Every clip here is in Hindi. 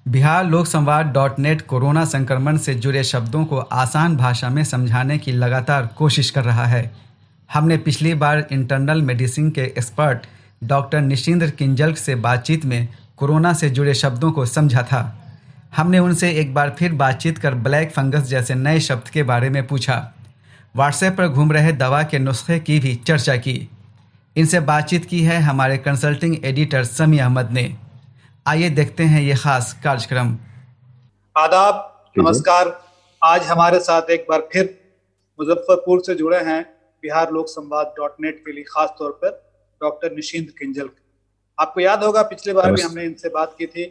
बिहार लोक संवाद .नेट कोरोना संक्रमण से जुड़े शब्दों को आसान भाषा में समझाने की लगातार कोशिश कर रहा है। हमने पिछली बार इंटरनल मेडिसिन के एक्सपर्ट डॉक्टर निशिंद्र किंजल से बातचीत में कोरोना से जुड़े शब्दों को समझा था। हमने उनसे एक बार फिर बातचीत कर ब्लैक फंगस जैसे नए शब्द के बारे में पूछा। व्हाट्सएप पर घूम रहे दवा के नुस्खे की भी चर्चा की। इनसे बातचीत की है हमारे कंसल्टिंग एडिटर समी अहमद ने। आइए देखते हैं ये खास कार्यक्रम। आदाब, नमस्कार। आज हमारे साथ एक बार फिर मुजफ्फरपुर से जुड़े हैं बिहार लोक संवाद .नेट के लिए खास तौर पर डॉक्टर निशिंद्र किंजल। आपको याद होगा पिछले बार भी हमने इनसे बात की थी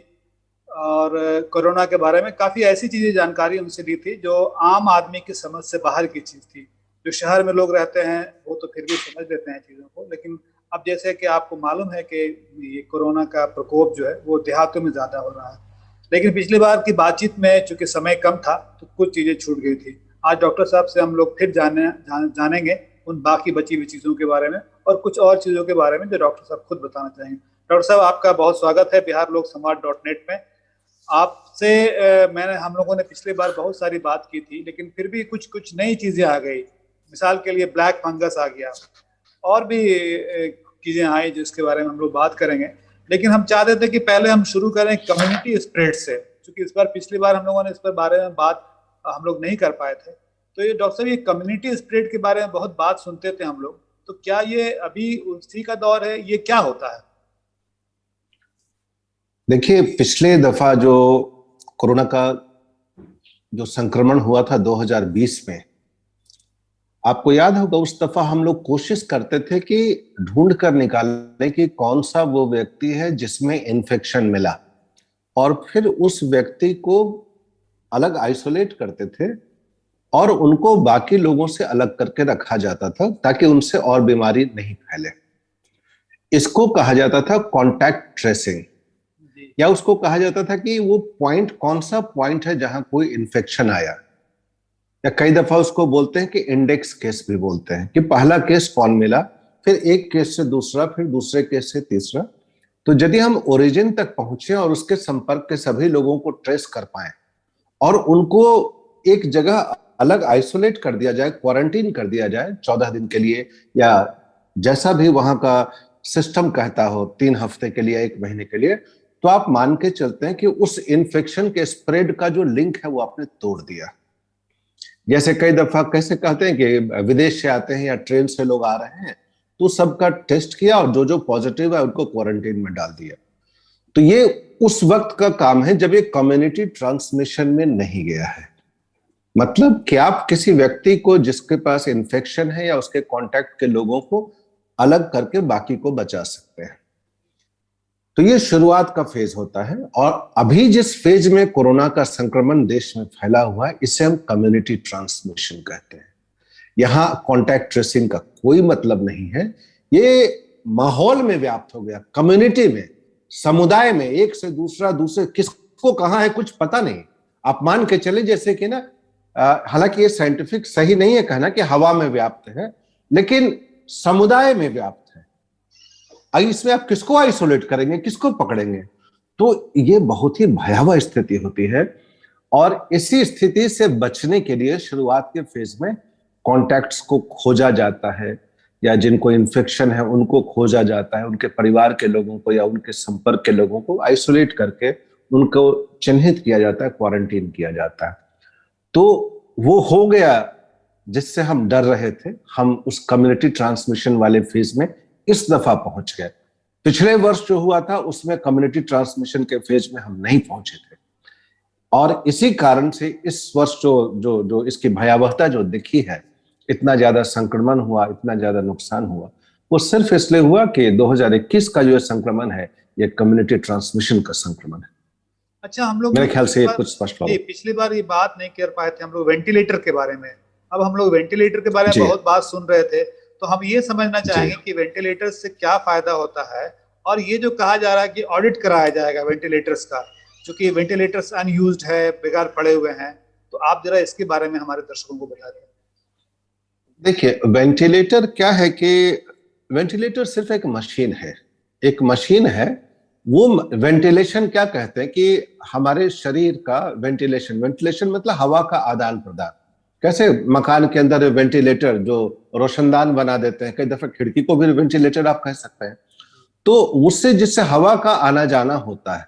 और कोरोना के बारे में काफी ऐसी चीजें जानकारी उनसे ली थी जो आम आदमी की समझ से बाहर की चीज थी। जो शहर में लोग रहते हैं वो तो फिर भी समझ लेते हैं चीजों को, लेकिन अब जैसे कि आपको मालूम है कि ये कोरोना का प्रकोप जो है वो देहातों में ज्यादा हो रहा है। लेकिन पिछली बार की बातचीत में चूंकि समय कम था तो कुछ चीजें छूट गई थी। आज डॉक्टर साहब से हम लोग फिर जानेंगे उन बाकी बची हुई चीजों के बारे में और कुछ और चीजों के बारे में जो डॉक्टर साहब खुद बताना चाहेंगे। डॉक्टर साहब, आपका बहुत स्वागत है बिहार लोक संवाद .नेट में। आपसे हम लोगों ने पिछली बार बहुत सारी बात की थी, लेकिन फिर भी कुछ कुछ नई चीजें आ गई। मिसाल के लिए ब्लैक फंगस आ गया और भी चीजें आई जिसके बारे में हम लोग बात करेंगे। लेकिन हम चाहते थे कि पहले हम शुरू करें कम्युनिटी स्प्रेड से, क्योंकि इस बार पिछली बार हम लोगों ने इस पर बारे में बात हम लोग नहीं कर पाए थे। तो ये डॉक्टर साहब, ये कम्युनिटी स्प्रेड के बारे में बहुत बात सुनते थे हम लोग, तो क्या ये अभी उसी का दौर है? ये क्या होता है? देखिए, पिछले दफा जो कोरोना का जो संक्रमण हुआ था 2020 में, आपको याद होगा उस दफा हम लोग कोशिश करते थे कि ढूंढ कर निकालने की कौन सा वो व्यक्ति है जिसमें इन्फेक्शन मिला, और फिर उस व्यक्ति को अलग आइसोलेट करते थे और उनको बाकी लोगों से अलग करके रखा जाता था ताकि उनसे और बीमारी नहीं फैले। इसको कहा जाता था कॉन्टैक्ट ट्रेसिंग, या उसको कहा जाता था कि वो पॉइंट कौन सा पॉइंट है जहां कोई इन्फेक्शन आया, या कई दफा उसको बोलते हैं कि इंडेक्स केस भी बोलते हैं कि पहला केस कौन मिला, फिर एक केस से दूसरा, फिर दूसरे केस से तीसरा। तो यदि हम ओरिजिन तक पहुंचे और उसके संपर्क के सभी लोगों को ट्रेस कर पाए और उनको एक जगह अलग आइसोलेट कर दिया जाए, क्वारंटीन कर दिया जाए 14 दिन के लिए, या जैसा भी वहां का सिस्टम कहता हो, 3 हफ्ते के लिए, 1 महीने के लिए, तो आप मान के चलते हैं कि उस इन्फेक्शन के स्प्रेड का जो लिंक है वो आपने तोड़ दिया। जैसे कई दफा कैसे कहते हैं कि विदेश से आते हैं या ट्रेन से लोग आ रहे हैं, तो सबका टेस्ट किया और जो जो पॉजिटिव है उनको क्वारंटीन में डाल दिया। तो ये उस वक्त का काम है जब ये कम्युनिटी ट्रांसमिशन में नहीं गया है। मतलब कि आप किसी व्यक्ति को जिसके पास इन्फेक्शन है या उसके कांटेक्ट के लोगों को अलग करके बाकी को बचा सकते हैं। तो ये शुरुआत का फेज होता है, और अभी जिस फेज में कोरोना का संक्रमण देश में फैला हुआ है इसे हम कम्युनिटी ट्रांसमिशन कहते हैं। यहां कांटेक्ट ट्रेसिंग का कोई मतलब नहीं है, ये माहौल में व्याप्त हो गया, कम्युनिटी में, समुदाय में, एक से दूसरा, दूसरे किसको कहां है कुछ पता नहीं। आप मान के चले जैसे कि ना, हालांकि ये साइंटिफिक सही नहीं है कहना कि हवा में व्याप्त है, लेकिन समुदाय में व्याप्त है। इसमें आप किसको आइसोलेट करेंगे, किसको पकड़ेंगे? तो ये बहुत ही भयावह स्थिति होती है, और इसी स्थिति से बचने के लिए शुरुआत के फेज में कॉन्टैक्ट्स को खोजा जाता है, या जिनको इन्फेक्शन है उनको खोजा जाता है, उनके परिवार के लोगों को या उनके संपर्क के लोगों को आइसोलेट करके उनको चिन्हित किया जाता है, क्वारंटीन किया जाता है। तो वो हो गया जिससे हम डर रहे थे। हम उस कम्युनिटी ट्रांसमिशन वाले फेज में इस दफा पहुंच गए। पिछले वर्ष जो हुआ था उसमें कम्युनिटी ट्रांसमिशन के फेज में हम नहीं पहुंचे थे, और इसी कारण से इस वर्ष जो इसकी भयावहता जो दिखी है, इतना ज्यादा संक्रमण हुआ, इतना ज्यादा नुकसान हुआ, वो सिर्फ इसलिए हुआ कि 2021 का जो संक्रमण है ये कम्युनिटी ट्रांसमिशन का संक्रमण है। अच्छा, हम लोग मेरे ख्याल से कुछ स्पष्ट होगा। पिछली बार ये बात नहीं कर पाए थे हम लोग वेंटिलेटर के बारे में। अब हम लोग वेंटिलेटर के बारे में बहुत बात सुन रहे थे, तो हम ये समझना चाहेंगे कि वेंटिलेटर से क्या फायदा होता है, और ये जो कहा जा रहा है कि ऑडिट कराया जाएगा वेंटिलेटर्स का, क्योंकि वेंटिलेटर्स अनयूज्ड है, बेकार पड़े हुए हैं, तो आप जरा इसके बारे में हमारे दर्शकों को बता दें। देखिए, वेंटिलेटर क्या है कि वेंटिलेटर सिर्फ एक मशीन है, वो वेंटिलेशन क्या कहते हैं कि हमारे शरीर का वेंटिलेशन मतलब हवा का आदान प्रदान। कैसे मकान के अंदर वेंटिलेटर जो रोशनदान बना देते हैं, कई दफे खिड़की को भी वेंटिलेटर आप कह सकते हैं, तो उससे जिससे हवा का आना जाना होता है।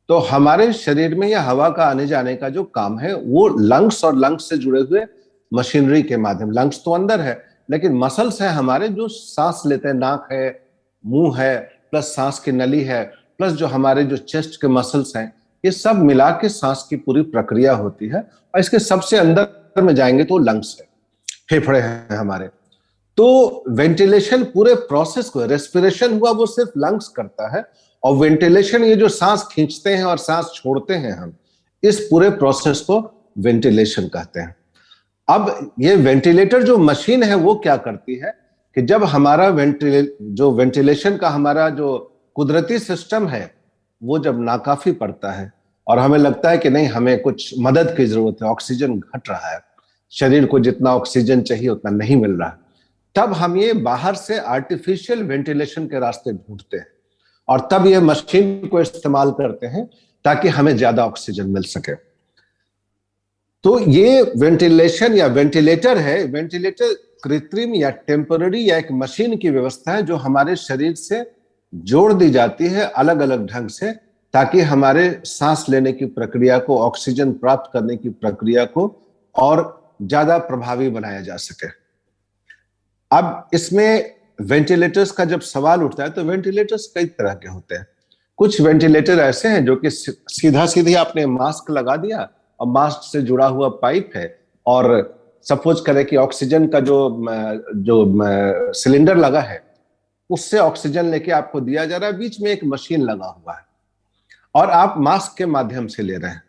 तो हमारे शरीर में यह हवा का आने जाने का जो काम है वो लंग्स और लंग्स से जुड़े हुए मशीनरी के माध्यम, लंग्स तो अंदर है लेकिन मसल्स है हमारे जो सांस लेते हैं, नाक है, मुंह है, प्लस सांस की नली है, प्लस जो हमारे जो चेस्ट के मसल्स हैं, ये सब मिला के सांस की पूरी प्रक्रिया होती है। और इसके सबसे अंदर में जाएंगे तो लंग्स है, फेफड़े हैं हमारे। तो वेंटिलेशन पूरे प्रोसेस को, रेस्पिरेशन हुआ वो सिर्फ लंग्स करता है, और वेंटिलेशन ये जो सांस खींचते हैं और सांस छोड़ते हैं हम, इस पूरे प्रोसेस को वेंटिलेशन कहते हैं। अब ये वेंटिलेटर जो मशीन है वो क्या करती है कि जब हमारा जो वेंटिलेशन का हमारा जो कुदरती सिस्टम है वो जब नाकाफी पड़ता है और हमें लगता है कि नहीं हमें कुछ मदद की जरूरत है, ऑक्सीजन घट रहा है, शरीर को जितना ऑक्सीजन चाहिए उतना नहीं मिल रहा, तब हम ये बाहर से आर्टिफिशियल वेंटिलेशन के रास्ते ढूंढते हैं और तब ये मशीन को इस्तेमाल करते हैं ताकि हमें ज्यादा ऑक्सीजन मिल सके। तो ये वेंटिलेशन या वेंटिलेटर है, वेंटिलेटर कृत्रिम या टेम्पररी या एक मशीन की व्यवस्था है जो हमारे शरीर से जोड़ दी जाती है अलग अलग ढंग से, ताकि हमारे सांस लेने की प्रक्रिया को, ऑक्सीजन प्राप्त करने की प्रक्रिया को और ज्यादा प्रभावी बनाया जा सके। अब इसमें वेंटिलेटर्स का जब सवाल उठता है तो वेंटिलेटर्स कई तरह के होते हैं। कुछ वेंटिलेटर ऐसे हैं जो कि सीधा सीधे आपने मास्क लगा दिया और मास्क से जुड़ा हुआ पाइप है, और सपोज करें कि ऑक्सीजन का जो सिलेंडर लगा है उससे ऑक्सीजन लेके आपको दिया जा रहा है, बीच में एक मशीन लगा हुआ है और आप मास्क के माध्यम से ले रहे हैं,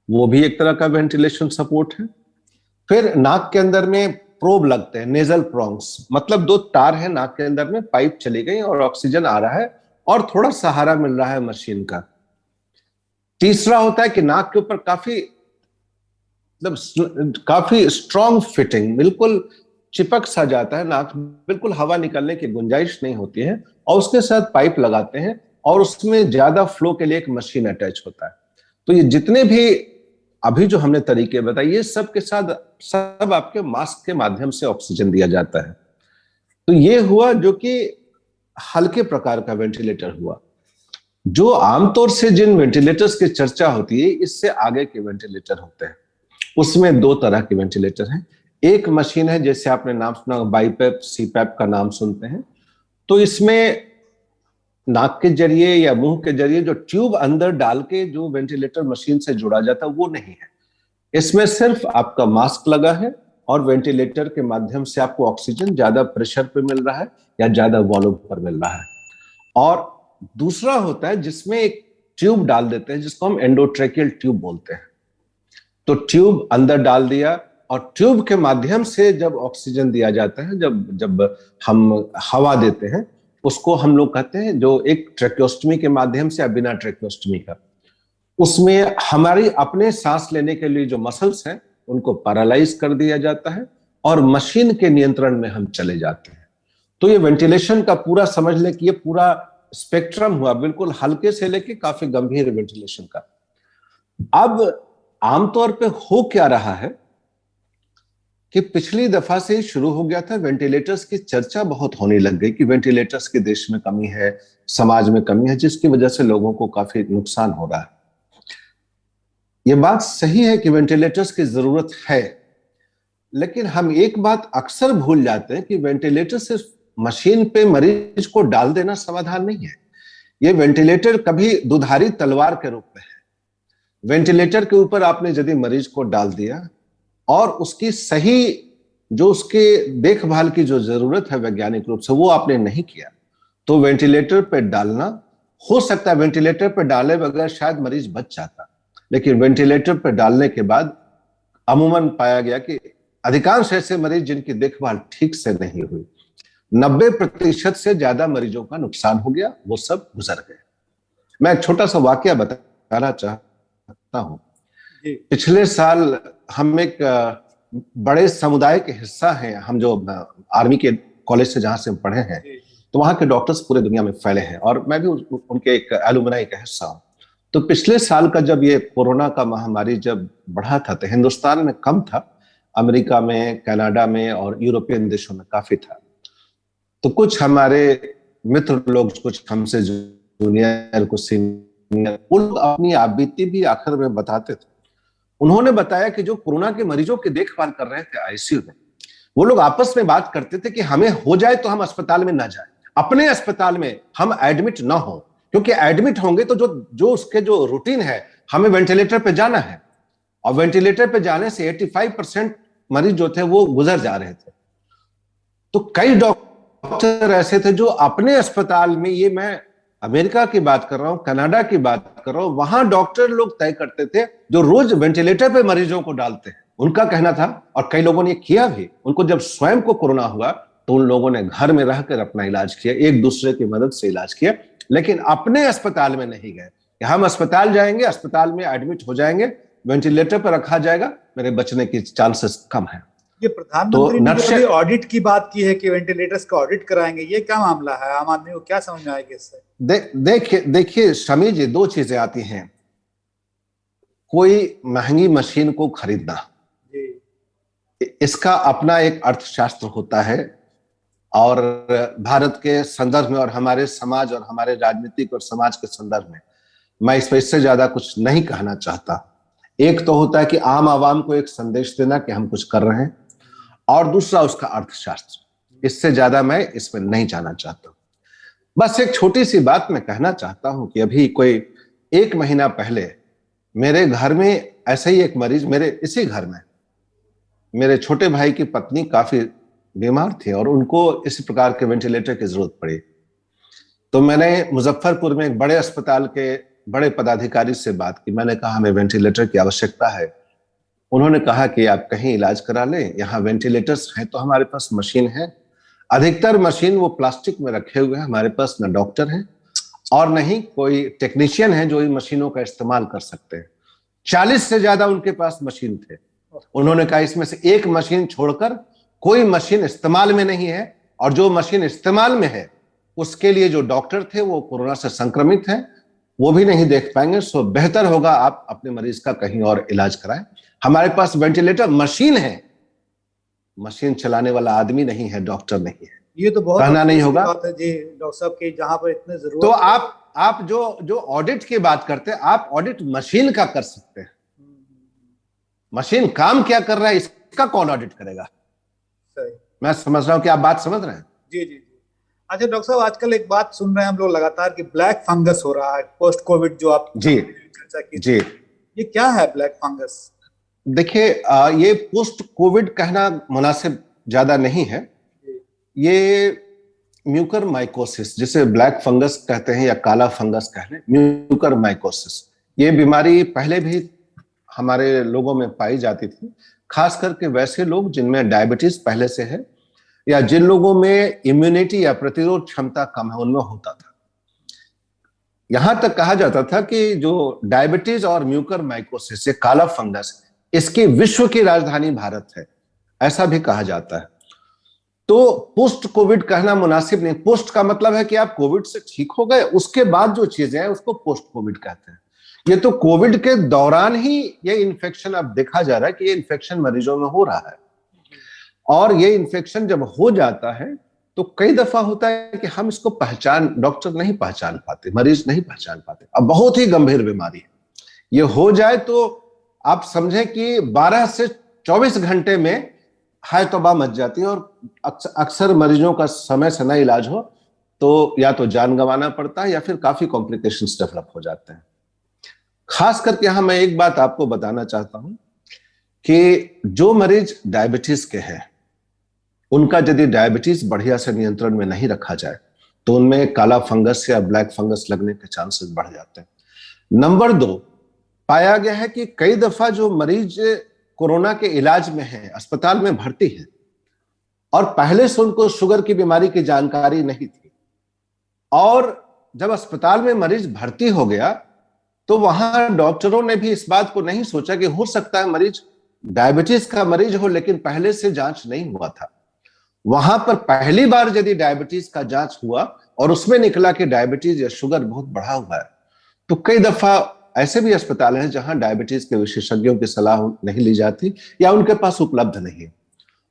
वो भी एक तरह का वेंटिलेशन सपोर्ट है। फिर नाक के अंदर में प्रोब लगते हैं, नेजल प्रोंग्स, मतलब दो तार है नाक के अंदर में, पाइप चली गई और ऑक्सीजन आ रहा है और थोड़ा सहारा मिल रहा है मशीन का। तीसरा होता है कि नाक के ऊपर काफी स्ट्रॉन्ग फिटिंग, बिल्कुल चिपक सा जाता है नाक, बिल्कुल हवा निकलने की गुंजाइश नहीं होती है, और उसके साथ पाइप लगाते हैं और उसमें ज्यादा फ्लो के लिए एक मशीन अटैच होता है। तो ये जितने भी अभी जो हमने तरीके बताए, ये सब के साथ सब आपके मास्क के माध्यम से ऑक्सीजन दिया जाता है। तो ये हुआ जो कि हल्के प्रकार का वेंटिलेटर हुआ। जो आमतौर से जिन वेंटिलेटर्स की चर्चा होती है, इससे आगे के वेंटिलेटर होते हैं। उसमें दो तरह के वेंटिलेटर हैं। एक मशीन है जैसे आपने नाम सुना, बाईपैप, सीपैप का नाम सुनते हैं, तो इसमें नाक के जरिए या मुंह के जरिए जो ट्यूब अंदर डाल के जो वेंटिलेटर मशीन से जुड़ा जाता है वो नहीं है। इसमें सिर्फ आपका मास्क लगा है और वेंटिलेटर के माध्यम से आपको ऑक्सीजन ज्यादा प्रेशर पे मिल रहा है या ज्यादा वॉल्यूम पर मिल रहा है। और दूसरा होता है जिसमें एक ट्यूब डाल देते हैं जिसको हम एंडोट्रेकियल ट्यूब बोलते हैं। तो ट्यूब अंदर डाल दिया और ट्यूब के माध्यम से जब ऑक्सीजन दिया जाता है, जब हम हवा देते हैं, उसको हम लोग कहते हैं, जो एक ट्रेक्योस्टमी के माध्यम से या बिना ट्रेक्योस्टमी का, उसमें हमारी अपने सांस लेने के लिए जो मसल्स हैं उनको पैरालाइज कर दिया जाता है और मशीन के नियंत्रण में हम चले जाते हैं। तो ये वेंटिलेशन का पूरा समझ लें कि ये पूरा स्पेक्ट्रम हुआ, बिल्कुल हल्के से लेके काफी गंभीर वेंटिलेशन का। अब आमतौर पे हो क्या रहा है कि पिछली दफा से ही शुरू हो गया था, वेंटिलेटर्स की चर्चा बहुत होने लग गई कि वेंटिलेटर्स के देश में कमी है, समाज में कमी है, जिसकी वजह से लोगों को काफी नुकसान हो रहा है। यह बात सही है कि वेंटिलेटर्स की जरूरत है, लेकिन हम एक बात अक्सर भूल जाते हैं कि वेंटिलेटर सिर्फ मशीन पे मरीज को डाल देना समाधान नहीं है। यह वेंटिलेटर कभी दुधारी तलवार के रूप में है। वेंटिलेटर के ऊपर आपने यदि मरीज को डाल दिया और उसकी सही जो उसके देखभाल की जो जरूरत है वैज्ञानिक रूप से वो आपने नहीं किया, तो वेंटिलेटर पे डालना, हो सकता है वेंटिलेटर पे डाले बगैर शायद मरीज बच जाता, लेकिन वेंटिलेटर पे डालने के बाद अमूमन पाया गया कि अधिकांश ऐसे मरीज जिनकी देखभाल ठीक से नहीं हुई, 90% से ज्यादा मरीजों का नुकसान हो गया, वो सब गुजर गए। मैं एक छोटा सा वाकया बताना चाहता हूं। पिछले साल हम एक बड़े समुदाय के हिस्सा हैं, हम जो आर्मी के कॉलेज से जहां से हम पढ़े हैं, तो वहां के डॉक्टर्स पूरे दुनिया में फैले हैं और मैं भी उनके एक एलुमनाई का हिस्सा हूं। तो पिछले साल का जब ये कोरोना का महामारी जब बढ़ा था तो हिंदुस्तान में कम था, अमेरिका में, कनाडा में और यूरोपियन देशों में काफी था। तो कुछ हमारे मित्र लोग, कुछ हमसे जूनियर, कुछ सीनियर, वो लोग अपनी आपबीती भी आखिर में बताते थे। उन्होंने बताया कि जो कोरोना के मरीजों की देखभाल कर रहे थे आईसीयू में, वो लोग आपस में बात करते थे कि हमें हो जाए तो हम अस्पताल में ना जाए, अपने अस्पताल में हम एडमिट ना हो, क्योंकि एडमिट होंगे तो जो उसके जो रूटीन है, हमें वेंटिलेटर पे जाना है और वेंटिलेटर पे जाने से 85% मरीज जो थे वो गुजर जा रहे थे। तो कई डॉक्टर ऐसे थे जो अपने अस्पताल में, ये मैं अमेरिका की बात कर रहा हूं, कनाडा की बात कर रहा हूं, वहां डॉक्टर लोग तय करते थे जो रोज वेंटिलेटर पे मरीजों को डालते हैं। उनका कहना था, और कई लोगों ने किया भी, उनको जब स्वयं को कोरोना हुआ तो उन लोगों ने घर में रहकर अपना इलाज किया, एक दूसरे की मदद से इलाज किया, लेकिन अपने अस्पताल में नहीं गए कि हम अस्पताल जाएंगे, अस्पताल में एडमिट हो जाएंगे, वेंटिलेटर पर रखा जाएगा, मेरे बचने की चांसेस कम है। ये प्रधानमंत्री ने कभी ऑडिट की बात की है कि वेंटिलेटर्स का ऑडिट कराएंगे, ये क्या मामला है? आम आदमी को क्या समझ में आएगा इससे? देखिए शमी जी, दो चीजें आती हैं। कोई महंगी मशीन को खरीदना, इसका अपना एक अर्थशास्त्र होता है, और भारत के संदर्भ में और हमारे समाज और हमारे राजनीतिक और समाज के संदर्भ में मैं इस पर इससे ज्यादा कुछ नहीं कहना चाहता। एक तो होता है कि आम आवाम को एक संदेश देना कि हम कुछ कर रहे हैं, और दूसरा उसका अर्थशास्त्र। इससे ज्यादा मैं इसमें नहीं जाना चाहता। बस एक छोटी सी बात मैं कहना चाहता हूं कि अभी कोई 1 महीना पहले मेरे घर में ऐसे ही एक मरीज, मेरे इसी घर में मेरे छोटे भाई की पत्नी काफी बीमार थी और उनको इसी प्रकार के वेंटिलेटर की जरूरत पड़ी। तो मैंने मुजफ्फरपुर में एक बड़े अस्पताल के बड़े पदाधिकारी से बात की। मैंने कहा हमें वेंटिलेटर की आवश्यकता है। उन्होंने कहा कि आप कहीं इलाज करा लें, यहाँ वेंटिलेटर्स हैं तो हमारे पास मशीन है। अधिकतर मशीन वो प्लास्टिक में रखे हुए हैं, हमारे पास न डॉक्टर है और न ही कोई टेक्नीशियन है जो इन मशीनों का इस्तेमाल कर सकते हैं। 40 से ज्यादा उनके पास मशीन थे। उन्होंने कहा इसमें से एक मशीन छोड़कर कोई मशीन इस्तेमाल में नहीं है, और जो मशीन इस्तेमाल में है उसके लिए जो डॉक्टर थे वो कोरोना से संक्रमित हैं, वो भी नहीं देख पाएंगे। सो बेहतर होगा आप अपने मरीज का कहीं और इलाज कराएं। हमारे पास वेंटिलेटर मशीन है, मशीन चलाने वाला आदमी नहीं है, डॉक्टर नहीं है। ये तो बहुत कहना नहीं होगा बात है जी डॉक्टर साहब की, जहां पर इतने जरूरत। तो आप जो ऑडिट की बात करते हैं, आप ऑडिट मशीन का कर सकते हैं। मशीन काम क्या कर रहा है इसका कौन ऑडिट करेगा? सही। मैं समझ रहा हूं कि आप बात समझ रहे हैं। जी जी। अच्छा डॉक्टर साहब, आजकल एक बात सुन रहे हैं हम लोग लगातार कि ब्लैक फंगस हो रहा है पोस्ट कोविड, जो आप जी चर्चा की जी, ये क्या है ब्लैक फंगस? देखिए ये पोस्ट कोविड कहना मुनासिब ज्यादा नहीं है। ये म्यूकर माइकोसिस, जिसे ब्लैक फंगस कहते हैं या काला फंगस कह लें, म्यूकर माइकोसिस, ये बीमारी पहले भी हमारे लोगों में पाई जाती थी, खास करके वैसे लोग जिनमें डायबिटीज पहले से है या जिन लोगों में इम्यूनिटी या प्रतिरोध क्षमता कम है, उनमें होता था। यहां तक कहा जाता था कि जो डायबिटीज और म्यूकर माइकोसिस, ये काला फंगस, इसकी विश्व की राजधानी भारत है, ऐसा भी कहा जाता है। तो पोस्ट कोविड कहना मुनासिब नहीं। पोस्ट का मतलब है कि आप कोविड से ठीक हो गए, उसके बाद जो चीजें हैं उसको पोस्ट कोविड कहते हैं। ये तो कोविड के दौरान ही ये इन्फेक्शन अब देखा जा रहा है कि ये इन्फेक्शन मरीजों में हो रहा है, और ये इन्फेक्शन जब हो जाता है तो कई दफा होता है कि हम इसको डॉक्टर नहीं पहचान पाते, मरीज नहीं पहचान पाते। अब बहुत ही गंभीर बीमारी है, ये हो जाए तो आप समझें कि 12 से 24 घंटे में हाय तौबा मच जाती है, और अक्सर मरीजों का समय से न इलाज हो तो या तो जान गंवाना पड़ता है या फिर काफी कॉम्प्लिकेशंस डेवलप हो जाते हैं। खास करके यहां मैं एक बात आपको बताना चाहता हूं कि जो मरीज डायबिटीज के हैं, उनका यदि डायबिटीज बढ़िया से नियंत्रण में नहीं रखा जाए तो उनमें काला फंगस या ब्लैक फंगस लगने के चांसेस बढ़ जाते हैं। नंबर 2, पाया गया है कि कई दफा जो मरीज कोरोना के इलाज में है, अस्पताल में भर्ती है, और पहले से उनको शुगर की बीमारी की जानकारी नहीं थी, और जब अस्पताल में मरीज भर्ती हो गया तो वहां डॉक्टरों ने भी इस बात को नहीं सोचा कि हो सकता है मरीज डायबिटीज का मरीज हो लेकिन पहले से जांच नहीं हुआ था। वहां पर पहली बार यदि डायबिटीज का जांच हुआ और उसमें निकला कि डायबिटीज या शुगर बहुत बढ़ा हुआ है, तो कई दफा ऐसे भी अस्पताल हैं जहां डायबिटीज के विशेषज्ञों की सलाह नहीं ली जाती या उनके पास उपलब्ध नहीं है।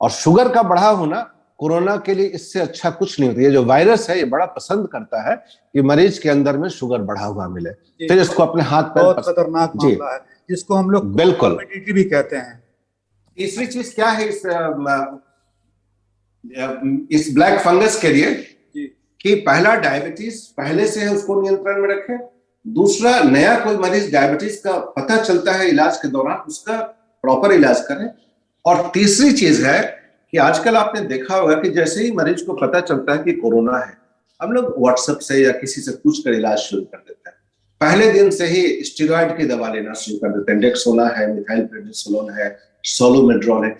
और शुगर का बढ़ा होना कोरोना के लिए इससे अच्छा कुछ नहीं होता। ये जो वायरस है ये बड़ा पसंद करता है कि मरीज के अंदर में शुगर बढ़ा हुआ मिले, फिर इसको अपने हाथ पर बहुत खतरनाक मामला है जिसको हम लोग बिल्कुल भी कहते हैं। तीसरी चीज क्या है इस ब्लैक फंगस के लिए कि पहला डायबिटीज पहले से है उसको नियंत्रण में रखें, दूसरा नया कोई मरीज डायबिटीज का पता चलता है इलाज के दौरान उसका प्रॉपर इलाज करें, और तीसरी चीज है कि आजकल आपने देखा होगा कि जैसे ही मरीज को पता चलता है कि कोरोना है, हम लोग व्हाट्सएप से या किसी से पूछ कर इलाज शुरू कर देते हैं। पहले दिन से ही स्टेरॉइड की दवा लेना शुरू कर देते हैं, डेक्सोना है, मिथाइल प्रेडिसोलोन है, सोलोमेड्रोल है।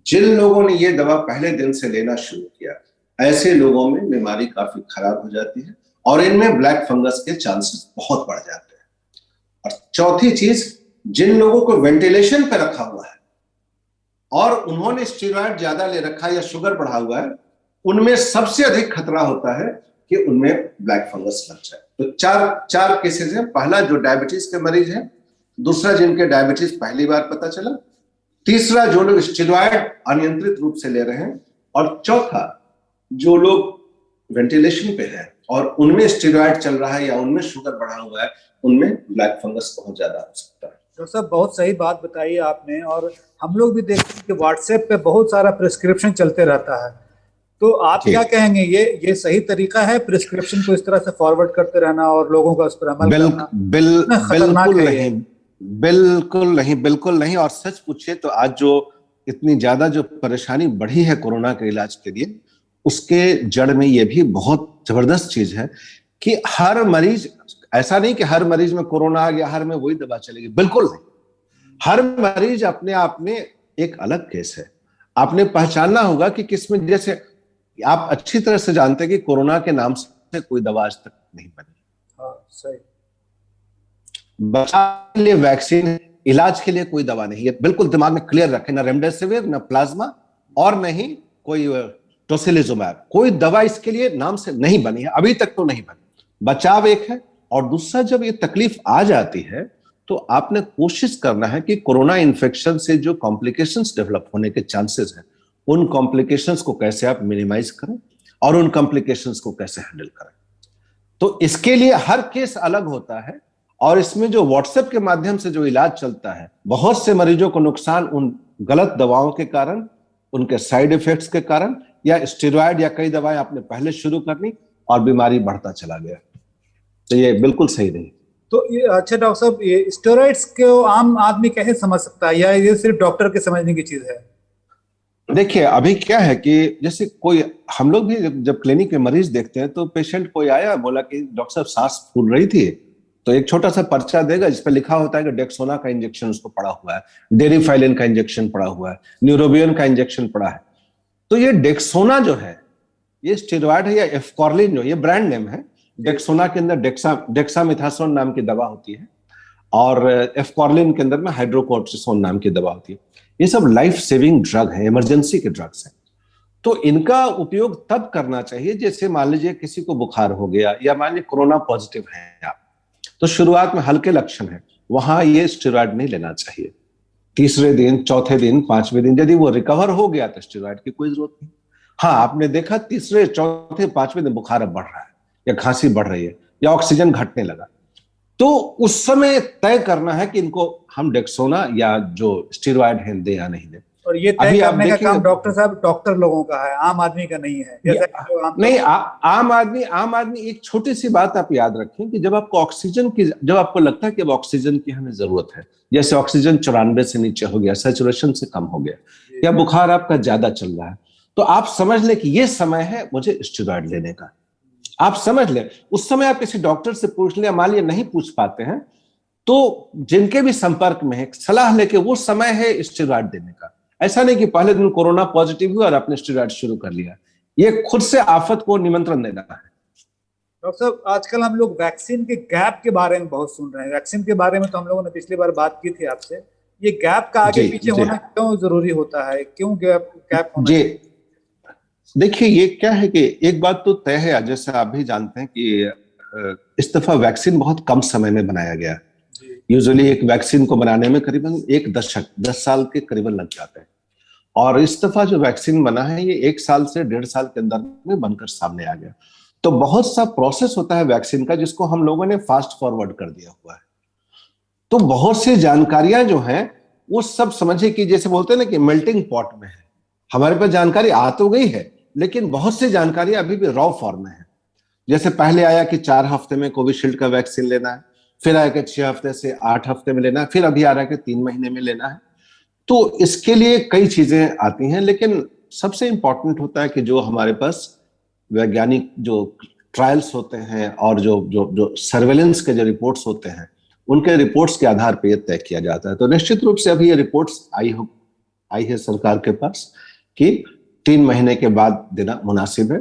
जिन लोगों ने ये दवा पहले दिन से लेना शुरू किया, ऐसे लोगों में बीमारी काफी खराब हो जाती है और इनमें ब्लैक फंगस के चांसेस बहुत बढ़ जाते हैं। और चौथी चीज, जिन लोगों को वेंटिलेशन पे रखा हुआ है और उन्होंने स्टेरॉइड ज्यादा ले रखा है या शुगर बढ़ा हुआ है, उनमें सबसे अधिक खतरा होता है कि उनमें ब्लैक फंगस लग जाए। तो चार केसेस हैं। पहला जो डायबिटीज के मरीज हैं, दूसरा जिनके डायबिटीज पहली बार पता चला, तीसरा जो लोग स्टेरॉइड अनियंत्रित रूप से ले रहे हैं, और चौथा जो लोग वेंटिलेशन पे हैं और उनमें स्टेरॉइड चल रहा है या उनमें शुगर बढ़ा हुआ है, उनमें ब्लैक फंगस बहुत ज्यादा हो सकता है। डॉक्टर साहब बहुत सही बात बताई आपने, और हम लोग भी देखते हैं कि व्हाट्सएप पे बहुत सारा प्रिस्क्रिप्शन चलते रहता है, तो आप क्या कहेंगे, ये सही तरीका है प्रिस्क्रिप्शन को इस तरह से फॉरवर्ड करते रहना और लोगों का उस पर अमल करना? बिल्कुल नहीं। और सच पूछे तो आज जो इतनी ज्यादा जो परेशानी बढ़ी है कोरोना के इलाज के लिए, उसके जड़ में ये भी बहुत जबरदस्त चीज है कि हर मरीज, ऐसा नहीं कि हर मरीज में कोरोना आ गया हर में वही दवा चलेगी, बिल्कुल नहीं। हर मरीज अपने आप में एक अलग केस है। आपने पहचानना होगा कि किसमें, जैसे आप अच्छी तरह से जानते हैं कि कोरोना के नाम से कोई दवा आज तक नहीं बनी। सही। बचाव के लिए वैक्सीन, इलाज के लिए कोई दवा नहीं है, बिल्कुल दिमाग में क्लियर रखें। ना रेमडेसिविर, ना प्लाज्मा, और नहीं कोई टोसिलिजुमैब, कोई दवा इसके लिए नाम से नहीं बनी है, अभी तक तो नहीं बनी। बचाव एक है, और दूसरा जब ये तकलीफ आ जाती है तो आपने कोशिश करना है कि कोरोना इन्फेक्शन से जो कॉम्प्लिकेशंस डेवलप होने के चांसेस हैं, उन कॉम्प्लिकेशंस को कैसे आप मिनिमाइज करें और उन कॉम्प्लिकेशंस को कैसे हैंडल करें। तो इसके लिए हर केस अलग होता है, और इसमें जो व्हाट्सएप के माध्यम से जो इलाज चलता है, बहुत से मरीजों को नुकसान उन गलत दवाओं के कारण, उनके साइड इफेक्ट्स के कारण, या स्टेरॉइड या कई दवाएं आपने पहले शुरू करनी और बीमारी बढ़ता चला गया। तो ये बिल्कुल सही नहीं। तो ये अच्छा डॉक्टर साहब, ये स्टेरॉइड्स को आम आदमी कैसे समझ सकता है, या ये सिर्फ डॉक्टर के समझने की चीज है? देखिए अभी क्या है कि जैसे कोई, हम लोग भी जब क्लिनिक में मरीज देखते हैं तो पेशेंट कोई आया, बोला कि डॉक्टर साहब सांस फूल रही थी, तो एक छोटा सा पर्चा देगा जिस पर लिखा होता है कि डेक्सोना का इंजेक्शन उसको पड़ा हुआ है, डेरिफाइलिन का इंजेक्शन पड़ा हुआ है, न्यूरोबियन का इंजेक्शन पड़ा है। तो ये डेक्सोना जो है ये स्टेरॉइड है, या एफकॉर्लिन जो ये ब्रांड नेम है। डेक्सोना के अंदर डेक्सामेथासोन नाम की दवा होती है, और एफकॉर्लिन के अंदर में हाइड्रोकोर्टिसोन नाम की दवा होती है। ये सब लाइफ सेविंग ड्रग है, इमरजेंसी के ड्रग्स हैं। तो इनका उपयोग तब करना चाहिए जैसे मान लीजिए किसी को बुखार हो गया, या मान लीजिए कोरोना पॉजिटिव है आप, तो शुरुआत में हल्के लक्षण है, वहां ये स्टेरॉइड नहीं लेना चाहिए। तीसरे दिन, चौथे दिन, पांचवें दिन यदि वो रिकवर हो गया तो स्टेरॉइड की कोई जरूरत नहीं। हाँ, आपने देखा तीसरे, चौथे, पांचवें दिन बुखार बढ़ रहा है या खांसी बढ़ रही है या ऑक्सीजन घटने लगा, तो उस समय तय करना है कि इनको हम डेक्सोना या जो स्टेरॉइड है दे या नहीं दे। और ये तय करने का काम डॉक्टर साहब, डॉक्टर लोगों का है, आम आदमी का नहीं है। नहीं, आम आदमी एक छोटी सी बात आप याद रखें कि जब आपको ऑक्सीजन की, जब आपको लगता है कि अब ऑक्सीजन की हमें जरूरत है, जैसे ऑक्सीजन 94 से नीचे हो गया, सैचुरेशन से कम हो गया, या बुखार आपका ज्यादा चल रहा है, तो आप समझ ले कि ये समय है मुझे स्टेरॉइड लेने का। आप समझ ले, उस समय आप किसी डॉक्टर से पूछ ले, मान लीजिए नहीं पूछ पाते हैं तो जिनके भी संपर्क में है सलाह लेके वो समय है स्टेरॉइड देने का। ऐसा नहीं कि पहले दिन कोरोना पॉजिटिव हुआ और आपने स्टेरॉइड शुरू कर लिया, ये खुद से आफत को निमंत्रण देना है। डॉक्टर साहब, आजकल हम लोग वैक्सीन के गैप के बारे में बहुत सुन रहे हैं। वैक्सीन के बारे में तो हम लोगों ने पिछली बार बात की थी आपसे, ये गैप का आगे पीछे होना क्यों जरूरी होता है, क्यों गैप होना? देखिए, ये क्या है कि एक बात तो तय है, जैसे आप भी जानते हैं कि इस दफा वैक्सीन बहुत कम समय में बनाया गया। यूजुअली एक वैक्सीन को बनाने में करीबन एक दशक 10 साल के करीबन लग जाते हैं, और इस दफा जो वैक्सीन बना है ये 1 साल से 1.5 साल के अंदर में बनकर सामने आ गया। तो बहुत सा प्रोसेस होता है वैक्सीन का जिसको हम लोगों ने फास्ट फॉरवर्ड कर दिया हुआ है। तो बहुत सी जानकारियां जो हैं वो सब समझिए कि जैसे बोलते हैं ना कि मेल्टिंग पॉट में है। हमारे पास जानकारी आ तो गई है, लेकिन बहुत सी जानकारी अभी भी रॉ फॉर्म में है। जैसे पहले आया कि 4 हफ्ते में कोविशील्ड का वैक्सीन लेना है, फिर आया कि 6 हफ्ते से 8 हफ्ते में लेना है, फिर अभी आ रहा है कि 3 महीने में लेना है। तो इसके लिए कई चीजें आती हैं, लेकिन सबसे इंपॉर्टेंट होता है कि जो हमारे पास वैज्ञानिक जो ट्रायल्स होते हैं और जो जो जो सर्वेलेंस के जो रिपोर्ट्स होते हैं, उनके रिपोर्ट्स के आधार पर यह तय किया जाता है। तो निश्चित रूप से अभी ये रिपोर्ट्स आई है सरकार के पास कि 3 महीने के बाद देना मुनासिब है।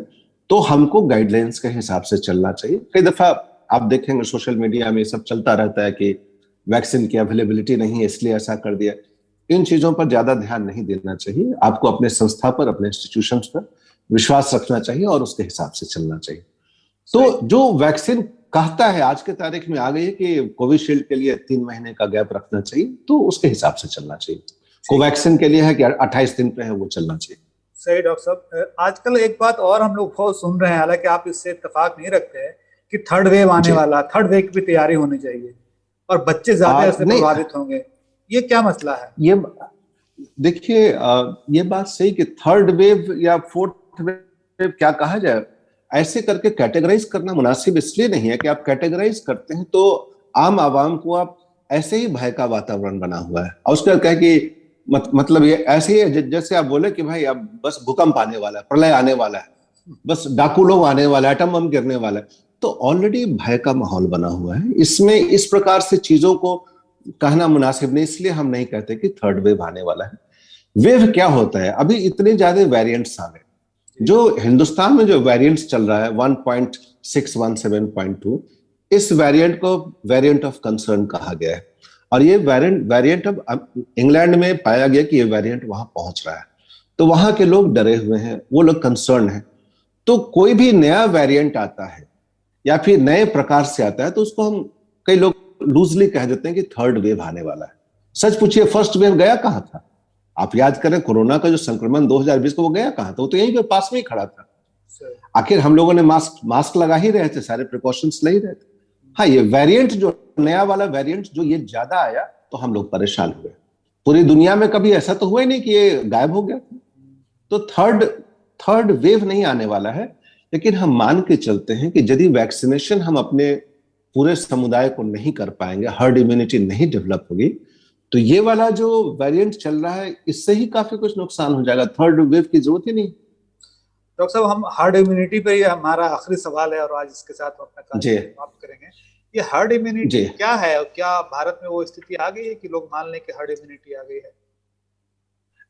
तो हमको गाइडलाइंस के हिसाब से चलना चाहिए। कई दफा आप देखेंगे सोशल मीडिया में सब चलता रहता है कि वैक्सीन की अवेलेबिलिटी नहीं है इसलिए ऐसा कर दिया। इन चीजों पर ज्यादा ध्यान नहीं देना चाहिए। आपको अपने संस्था पर, अपने इंस्टीट्यूशंस पर विश्वास रखना चाहिए और उसके हिसाब से चलना चाहिए। तो जो वैक्सीन कहता है आज के तारीख में आ गई है कि कोविशील्ड के लिए 3 महीने का गैप रखना चाहिए, तो उसके हिसाब से चलना चाहिए। कोवैक्सीन के लिए है कि 28 दिन पे है, वो चलना चाहिए। सही डॉक्टर साहब, आजकल एक बात और हम लोग बहुत सुन रहे हैं, हालांकि आप इससे इत्तेफाक नहीं रखते हैं, कि थर्ड वेव आने वाला, थर्ड वेव की तैयारी होनी चाहिए और बच्चे ज्यादा इससे प्रभावित होंगे। ये क्या मसला है? ये देखिए, ये बात सही कि थर्ड वेव या फोर्थ वेव क्या कहा जाए, ऐसे करके कैटेगराइज करना मुनासिब इसलिए नहीं है कि आप कैटेगराइज करते हैं तो आम आवाम को आप ऐसे ही भय का वातावरण बना हुआ है। और उसका क्या है कि मतलब ये ऐसे ही है जैसे आप बोले कि भाई अब बस भूकंप आने वाला है, प्रलय आने वाला है, बस डाकू लोग आने वाला है, एटम बम गिरने वाला है। तो ऑलरेडी भय का माहौल बना हुआ है। इसमें इस प्रकार से चीजों को कहना मुनासिब नहीं, इसलिए हम नहीं कहते कि थर्ड वेव आने वाला है। वेव क्या होता है? अभी इतने ज्यादा वेरिएंट्स आ गए। जो हिंदुस्तान में जो वेरिएंट्स चल रहा है 1.617.2, इस वेरिएंट को वेरिएंट ऑफ कंसर्न कहा गया है। और ये वेरिएंट अब इंग्लैंड में पाया गया कि ये वेरिएंट वहां पहुंच रहा है, तो वहां के लोग डरे हुए हैं, वो लोग कंसर्न हैं। तो कोई भी नया वेरिएंट आता है या फिर नए प्रकार से आता है तो उसको हम कई लोग लूजली कह देते हैं कि थर्ड वेव आने वाला है। सच पूछिए, फर्स्ट वेव गया कहां था? आप याद करें, कोरोना का जो संक्रमण 2020 को वो गया कहां था? वो तो यहीं पे पास में ही खड़ा था। आखिर हम लोगों ने मास्क लगा ही रहे थे, सारे प्रिकॉशंस ले ही रहे थे। हाँ, ये वेरिएंट जो नया वाला वेरिएंट जो ये ज्यादा आया तो हम लोग परेशान हुए। पूरी दुनिया में कभी ऐसा तो हुआ ही नहीं कि ये गायब हो गया। तो थर्ड वेव नहीं आने वाला है, लेकिन हम मान के चलते हैं कि यदि वैक्सीनेशन हम अपने पूरे समुदाय को नहीं कर पाएंगे, हर्ड इम्यूनिटी नहीं डेवलप होगी, तो ये वाला जो वेरिएंट चल रहा है इससे ही काफी कुछ नुकसान हो जाएगा। थर्ड वेव की जरूरत ही नहीं। डॉक्टर साहब, हम हर्ड इम्यूनिटी पे ही हमारा आखिरी सवाल है और आज इसके साथ हम अपना कार्य समाप्त करेंगे। ये हर्ड इम्यूनिटी क्या है और क्या भारत में वो स्थिति आ गई है कि लोग मान लें कि हर्ड इम्यूनिटी आ गई है?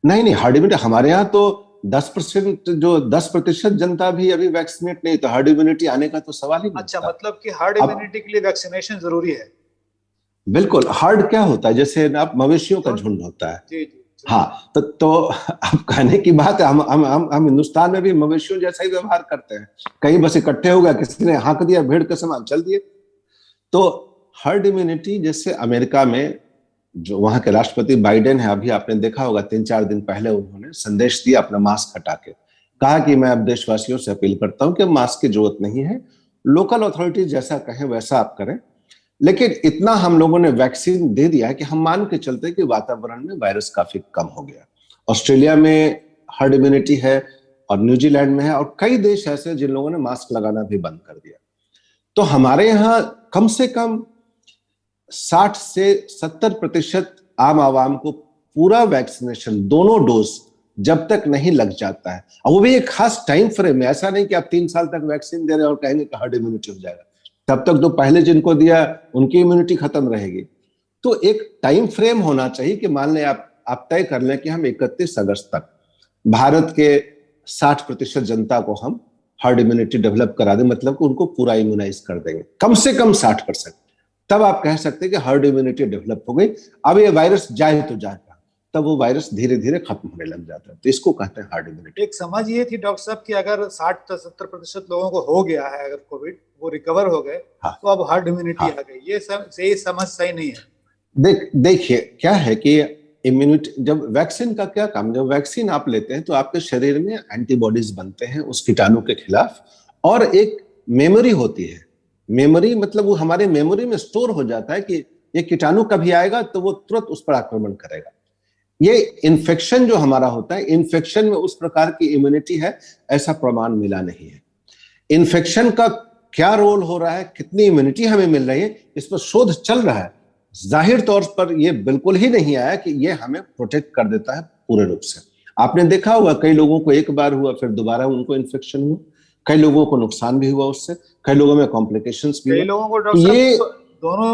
नहीं, हर्ड इम्यूनिटी हमारे यहाँ तो 10% जनता भी अभी वैक्सीनेट नहीं, तो हर्ड इम्यूनिटी आने का तो सवाल ही नहीं। अच्छा, मतलब कि हर्ड इम्यूनिटी के लिए वैक्सीनेशन जरूरी है? बिल्कुल। हर्ड क्या होता है? जैसे आप मवेशियों का झुंड होता है। जी। हाँ, तो अब कहने की बात है, हम हिंदुस्तान में भी मवेशियों जैसा ही व्यवहार करते हैं। कहीं बस इकट्ठे हो गया, किसी ने हाँक दिया, भीड़ के समान चल दिए। तो हर्ड इम्यूनिटी जैसे अमेरिका में जो वहां के राष्ट्रपति बाइडेन है, अभी आपने देखा होगा 3-4 दिन पहले उन्होंने संदेश दिया अपना मास्क हटा के, कहा कि मैं अब देशवासियों से अपील करता हूं कि मास्क की जरूरत नहीं है, लोकल अथॉरिटीज जैसा कहें वैसा आप करें। लेकिन इतना हम लोगों ने वैक्सीन दे दिया है कि हम मान के चलते हैं कि वातावरण में वायरस काफी कम हो गया। ऑस्ट्रेलिया में हर्ड इम्यूनिटी है और न्यूजीलैंड में है और कई देश ऐसे जिन लोगों ने मास्क लगाना भी बंद कर दिया। तो हमारे यहाँ कम से कम 60 से 70% आम आवाम को पूरा वैक्सीनेशन दोनों डोज जब तक नहीं लग जाता है, और वो भी एक खास टाइम फ्रेम में, ऐसा नहीं कि आप 3 साल तक वैक्सीन दे रहे और कहेंगे कि हर्ड इम्यूनिटी हो जाएगा, तब तक तो पहले जिनको दिया उनकी इम्यूनिटी खत्म रहेगी। तो एक टाइम फ्रेम होना चाहिए कि मान लें आप तय कर लें कि हम 31 अगस्त तक भारत के 60% जनता को हम हर्ड इम्यूनिटी डेवलप करा दें, मतलब कि उनको पूरा इम्यूनाइज कर देंगे, कम से कम 60%। तब आप कह सकते हैं कि हर्ड इम्यूनिटी डेवलप हो गई। अब ये वायरस जाए तो जाएगा, तब वो वायरस धीरे धीरे खत्म होने लग जाता है। तो इसको कहते हैं हार्ड इम्यूनिटी। एक समझ ये थी डॉक्टर साहब कि अगर 60-70% लोगों को हो गया है, अगर कोविड, वो रिकवर हो गए, हाँ, तो अब हार्ड इम्यूनिटी हाँ, आ गई। ये समझ सही नहीं है। देखिए क्या है कि इम्यूनिटी, जब वैक्सीन का क्या काम, जब वैक्सीन आप लेते हैं तो आपके शरीर में एंटीबॉडीज बनते हैं उस कीटाणु के खिलाफ, और एक मेमोरी होती है। मेमोरी मतलब वो हमारे मेमोरी में स्टोर हो जाता है कि ये कीटाणु कभी आएगा तो वो तुरंत उस पर आक्रमण करेगा। ये इन्फेक्शन जो हमारा होता है, इन्फेक्शन में उस प्रकार की इम्यूनिटी है ऐसा प्रमाण मिला नहीं है। इन्फेक्शन का क्या रोल हो रहा है, कितनी इम्यूनिटी हमें मिल रही है, इस पर शोध चल रहा है। जाहिर तौर पर यह बिल्कुल ही नहीं आया कि यह हमें प्रोटेक्ट कर देता है पूरे रूप से। आपने देखा होगा कई लोगों को एक बार हुआ फिर दोबारा उनको इन्फेक्शन हुआ, कई लोगों को नुकसान भी हुआ उससे, कई लोगों में कॉम्प्लिकेशंस भी हुआ। कई लोगों को डॉक्टर ये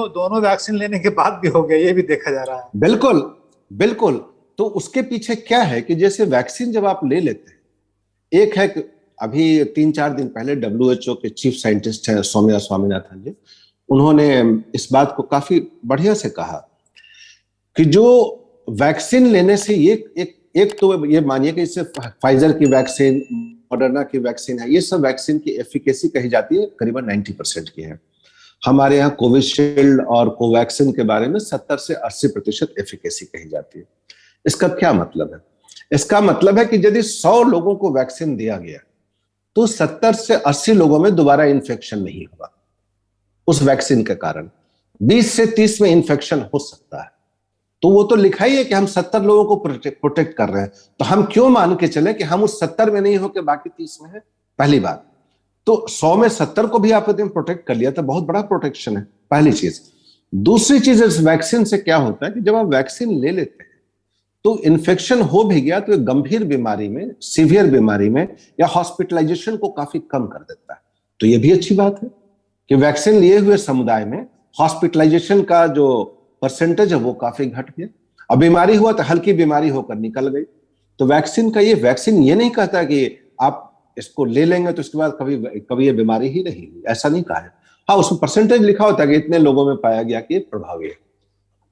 दोनों वैक्सीन लेने के बाद भी हो गया, ये भी देखा जा रहा है। बिल्कुल बिल्कुल। तो उसके पीछे क्या है कि जैसे वैक्सीन जब आप ले लेते हैं, एक है कि अभी 3-4 दिन पहले WHO के चीफ साइंटिस्ट हैं सौम्या स्वामीनाथन जी, उन्होंने इस बात को काफी बढ़िया से कहा कि जो वैक्सीन लेने से एक तो ये मानिए कि इससे फाइजर की वैक्सीन, मॉडर्ना की वैक्सीन है, ये सब वैक्सीन की एफिकेसी कही जाती है करीबन 90% की है। हमारे यहाँ कोविशील्ड और कोवैक्सिन के बारे में 70 से 80% एफिकेसी कही जाती है। इसका क्या मतलब है? इसका मतलब है कि यदि 100 लोगों को वैक्सीन दिया गया तो 70 से 80 लोगों में दोबारा इन्फेक्शन नहीं होगा उस वैक्सीन के कारण। 20 से 30 में इन्फेक्शन हो सकता है। तो वो तो लिखा ही है कि हम 70 लोगों को प्रोटेक्ट कर रहे हैं, तो हम क्यों मान के चले कि हम उस 70 में नहीं होकर बाकी 30 में है? पहली बात तो 100 में 70 को भी आपने प्रोटेक्ट कर लिया तो बहुत बड़ा प्रोटेक्शन है, पहली चीज। दूसरी चीज, इस वैक्सीन से क्या होता है कि जब आप वैक्सीन ले लेते हैं तो इन्फेक्शन हो भी गया तो गंभीर बीमारी में, सीवियर बीमारी में या हॉस्पिटलाइजेशन को काफी कम कर देता है। तो ये भी अच्छी बात है कि वैक्सीन लिए हुए समुदाय में हॉस्पिटलाइजेशन का जो परसेंटेज है वो काफी घट गया। अब बीमारी हुआ तो हल्की बीमारी होकर निकल गई। तो वैक्सीन ये नहीं कहता कि आप इसको ले लेंगे तो इसके बाद कभी ये बीमारी ही नहीं हुई, ऐसा नहीं कहा है। हाँ, उसमें परसेंटेज लिखा होता है कि इतने लोगों में पाया गया कि प्रभावी है,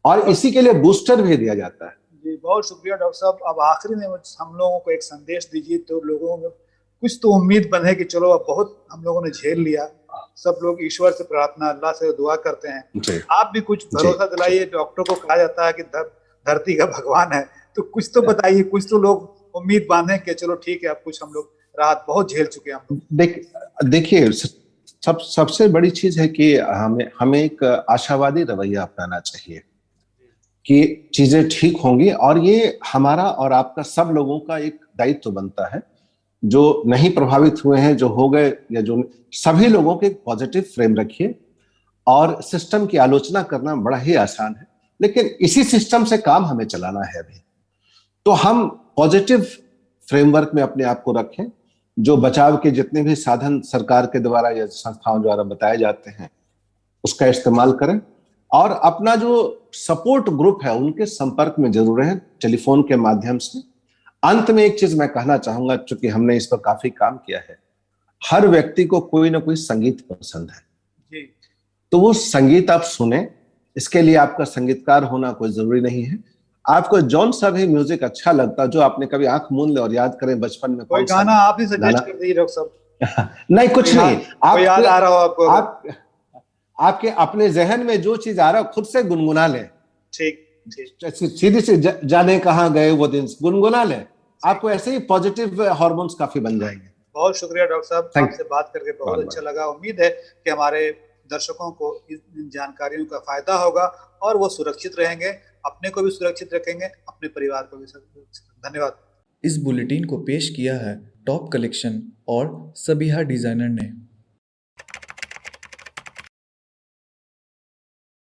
और इसी के लिए बूस्टर भी दिया जाता है। जी, बहुत शुक्रिया डॉक्टर साहब। अब आखिरी में हम लोगों को एक संदेश दीजिए तो लोगों में कुछ तो उम्मीद बने कि चलो अब बहुत हम लोगों ने झेल लिया। सब लोग ईश्वर से प्रार्थना, अल्लाह से दुआ करते हैं। आप भी कुछ भरोसा दिलाइए। डॉक्टर को कहा जाता है कि धरती का भगवान है, तो कुछ तो बताइए, कुछ तो लोग उम्मीद बांधे कि चलो ठीक है अब कुछ हम लोग राहत, बहुत झेल चुके हैं हम लोग। देखिए सबसे बड़ी चीज है कि हमें एक आशावादी रवैया अपनाना चाहिए कि चीजें ठीक होंगी, और ये हमारा और आपका सब लोगों का एक दायित्व बनता है। जो नहीं प्रभावित हुए हैं, जो हो गए या जो, सभी लोगों के पॉजिटिव फ्रेम रखिए। और सिस्टम की आलोचना करना बड़ा ही आसान है, लेकिन इसी सिस्टम से काम हमें चलाना है अभी। तो हम पॉजिटिव फ्रेमवर्क में अपने आप को रखें। जो बचाव के जितने भी साधन सरकार के द्वारा या संस्थाओं द्वारा बताए जाते हैं उसका इस्तेमाल करें, और अपना जो सपोर्ट ग्रुप है उनके संपर्क में जरूर रहें टेलीफोन के माध्यम से। अंत में एक चीज मैं कहना चाहूंगा, चूंकि हमने इस पर काफी काम किया है, हर व्यक्ति को कोई ना कोई संगीत पसंद है जी। तो वो संगीत आप सुने। इसके लिए आपका संगीतकार होना कोई जरूरी नहीं है। आपको जौन सा भी म्यूजिक अच्छा लगता, जो आपने कभी आंख मूंद ले और याद करें बचपन में कोई गाना आप ही सजेस्ट कर दीजिए डॉक्टर साहब। नहीं, कुछ नहीं, आप याद आ रहा हो आपको, आपके अपने जहन में जो चीज आ रहा है खुद से गुनगुना ले। ठीक, सीधी सी जाने कहाँ गए वो दिन, गुनगुना ले, आपको ऐसे ही पॉजिटिव हार्मोन्स काफी बन जाएंगे। बहुत शुक्रिया डॉक्टर साहब, आपसे बात करके बहुत अच्छा लगा। उम्मीद है कि हमारे दर्शकों को इन जानकारियों का फायदा होगा और वो सुरक्षित रहेंगे, अपने को भी सुरक्षित रखेंगे, अपने परिवार को भी सुरक्षित। धन्यवाद। इस बुलेटिन को पेश किया है टॉप कलेक्शन और सबीहा डिजाइनर ने।